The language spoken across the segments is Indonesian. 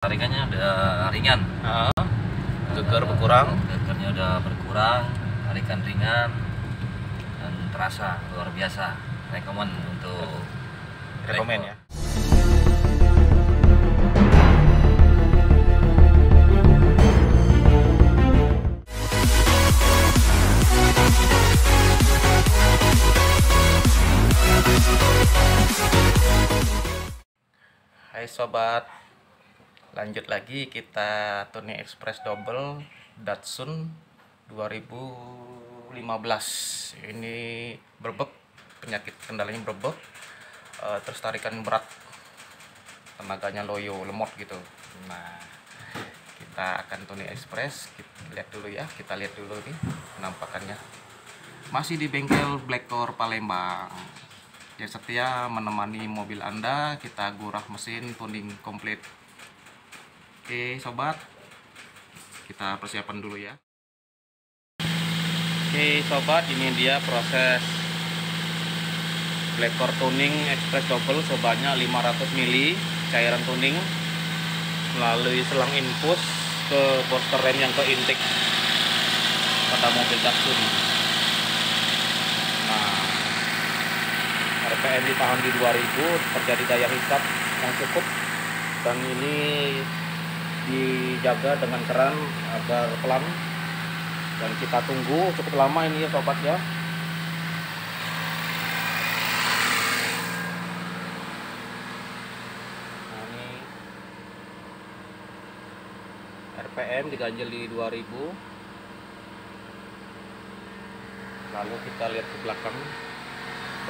Tarikannya udah ringan, Geger berkurang. gegernya udah berkurang, tarikan ringan dan terasa luar biasa. Rekomen ya. Hai sobat, lanjut lagi kita tuning express double Datsun 2015. Ini berbek, penyakit kendalanya berbek, terus tarikan berat, tenaganya loyo, lemot gitu. Nah, kita akan tuning express, kita lihat dulu nih penampakannya. Masih di bengkel Blackcore Palembang yang setia menemani mobil Anda. Kita gurah mesin, tuning komplit. Oke sobat, kita persiapan dulu ya. Oke sobat, ini dia proses Blackcore tuning express double sebanyak 500 ml cairan tuning melalui selang infus ke booster rem yang ke intake pada mobil Datsun. Nah, RPM ditahan di 2000, terjadi daya hisap yang cukup, dan ini dijaga dengan keran agar pelan, dan kita tunggu cukup lama ini ya sobat ya. Nah, ini RPM diganjel di 2000. Lalu kita lihat ke belakang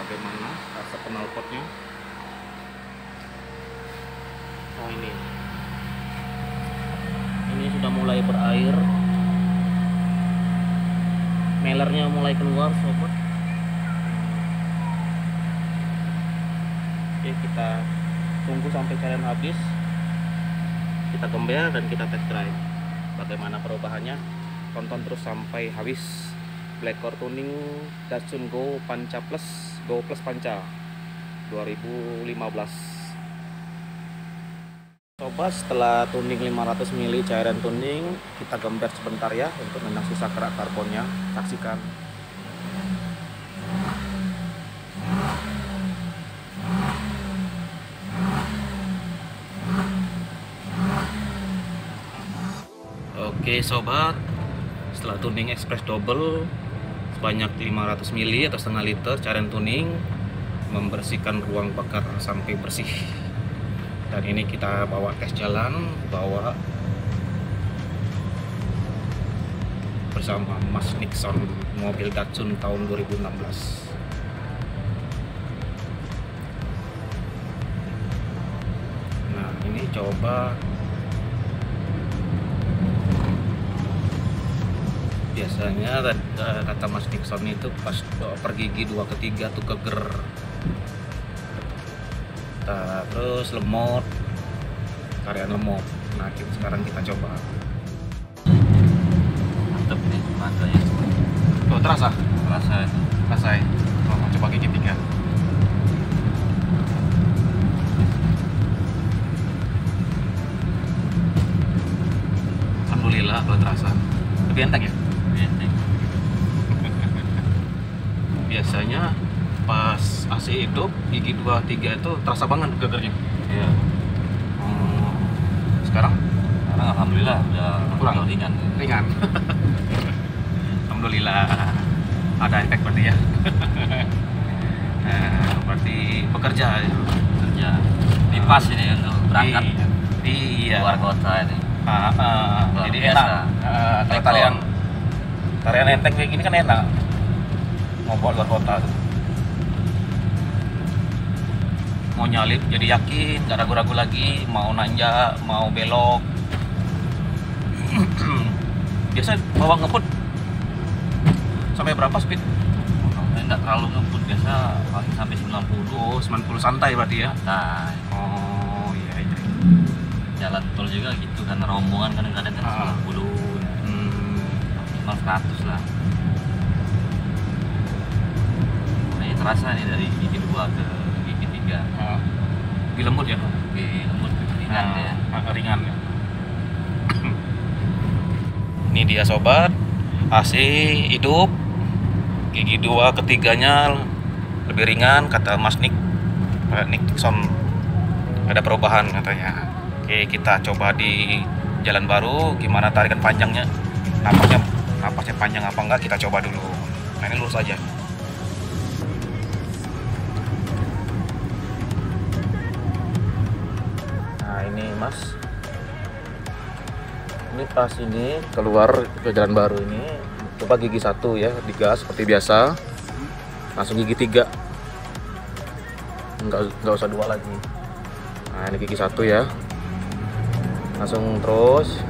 bagaimana rasa knalpotnya. Oh, ini sudah mulai berair, melernya mulai keluar sobat. Oke, kita tunggu sampai cairan habis, kita gembel dan kita test drive bagaimana perubahannya. Tonton terus sampai habis. Blackcore tuning Datsun Go Panca Plus, Go Plus Panca 2015. Sobat, setelah tuning 500 ml cairan tuning, kita gember sebentar ya untuk menang sisa kerak karbonnya. Saksikan. Oke sobat, setelah tuning express double sebanyak 500 ml atau setengah liter cairan tuning, membersihkan ruang bakar sampai bersih. Dan ini kita bawa tes jalan, bawa bersama Mas Nixon mobil Datsun tahun 2016. Nah, ini coba. Biasanya kata Mas Nixon itu pas per gigi 2 ke 3 tuh keger. Nah, terus lemot, tarian lemot. Nah, sekarang kita coba. Mantep nih, mantap ya. Oh, terasa? Terasa itu. Terasa ya? Oh, mau coba gigi 3. Alhamdulillah kalau terasa. Lebih enteng ya? Enteng. Biasanya pas AC hidup gigi 2, 3 itu terasa banget gegernya. Iya. Sekarang Alhamdulillah udah kurang ringan. ringan. Alhamdulillah ada efek berarti ya. Nah, berarti bekerja ya. Kerja. Ini pas ini untuk berangkat Iya. keluar kota ini. Luar Jadi biasa. enak. Kalau tarian enteng kayak gini kan enak. Mau bawa luar kota tuh. Mau nyalip jadi yakin, gak ragu-ragu lagi, mau nanjak, mau belok. Biasa bawa ngebut sampai berapa speed? Enggak terlalu ngebut, biasa paling sampai 90. Oh, 90 santai berarti ya? Nah, Oh iya. jalan tol juga gitu kan, rombongan kadang-kadang kan 90, minimal 100 lah. Nah, ini terasa nih dari gigi 2 ke gigi 3. Lebih lembut ya? Lebih lembut, lebih ringan ya. Ringan. Ini dia sobat, AC hidup, gigi 2 ketiganya lebih ringan kata Mas Nixon. Ada perubahan katanya. Oke, kita coba di jalan baru gimana tarikan panjangnya, napasnya panjang apa enggak, kita coba dulu. Nah, ini lurus aja. Nah, ini Mas, ini pas ini keluar ke jalan baru ini, coba gigi 1 ya, digas seperti biasa, langsung gigi 3, nggak usah 2 lagi. Nah, ini gigi 1 ya, langsung terus,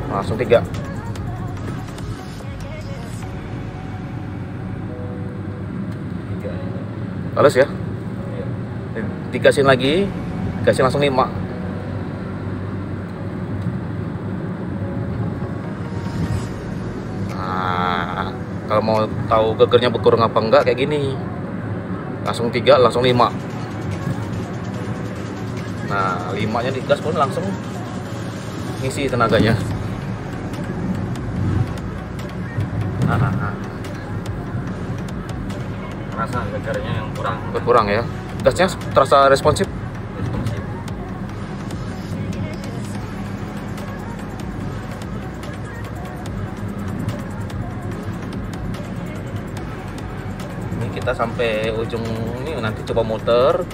langsung 3. Halus ya, digasin lagi, gasin langsung 5. Nah, kalau mau tahu gegernya berkurang apa enggak kayak gini, langsung 3, langsung 5. Nah, 5-nya digas pun langsung ngisi tenaganya. Rasa gegernya yang Berkurang ya. Gasnya terasa responsif. Ini kita sampai ujung ini, nanti coba muter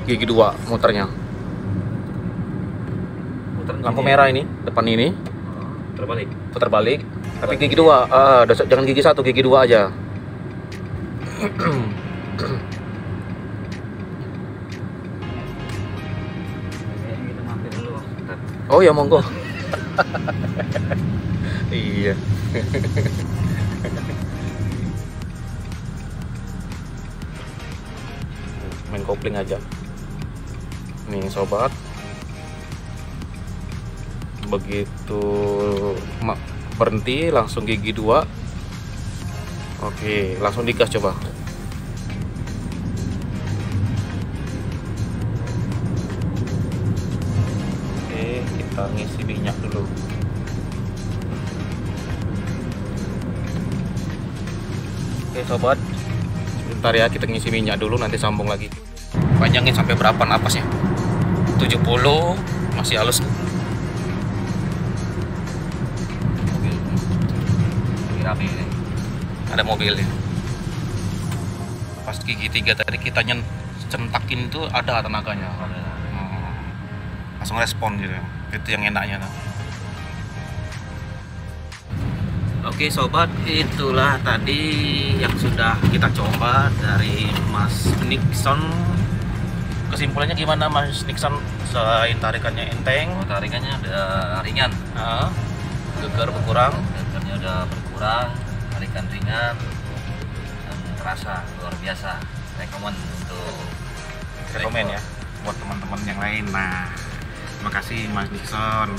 gigi 2 muternya. Lampu merah ini, depan ini. Putar balik. Tapi gigi 2, jangan gigi 1, gigi 2 aja. Kita mampir dulu. Oh ya, monggo. Iya. Main kopling aja. Nih sobat, begitu berhenti langsung gigi 2. Oke, langsung digas coba. Oke, kita ngisi minyak dulu. Oke sobat, sebentar ya, kita ngisi minyak dulu, nanti sambung lagi. Panjangin sampai berapa napasnya? 70, masih halus. Rapi ini. Ada mobil ya. Pas gigi 3 tadi kita centakin itu ada tenaganya. Langsung respon gitu. Itu yang enaknya. Oke sobat, itulah tadi yang sudah kita coba dari Mas Nixon. Kesimpulannya gimana Mas Nixon? Selain tarikannya enteng, Tarikannya udah ringan. geger berkurang. Gegernya udah berkurang, tarikan ringan dan terasa luar biasa. Rekomen ya buat teman-teman yang lain. Nah, terima kasih Mas Nixon.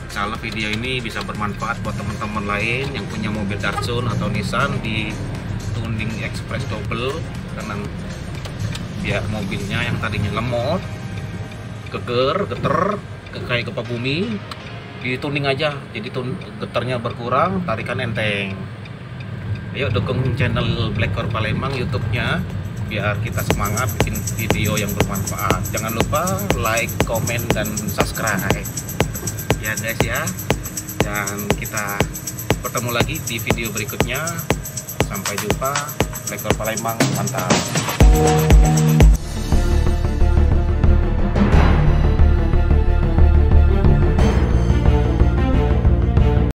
Insya Allah video ini bisa bermanfaat buat teman-teman lain yang punya mobil Datsun atau Nissan di tuning express double, karena biar mobilnya yang tadinya lemot, geger, geter, kayak gempa bumi, di tuning aja, jadi geternya berkurang, tarikan enteng. Ayo dukung channel Blackcore Palembang YouTube-nya biar kita semangat bikin video yang bermanfaat. Jangan lupa like, komen, dan subscribe ya guys ya. Dan kita bertemu lagi di video berikutnya. Sampai jumpa. Blackcore Palembang, mantap.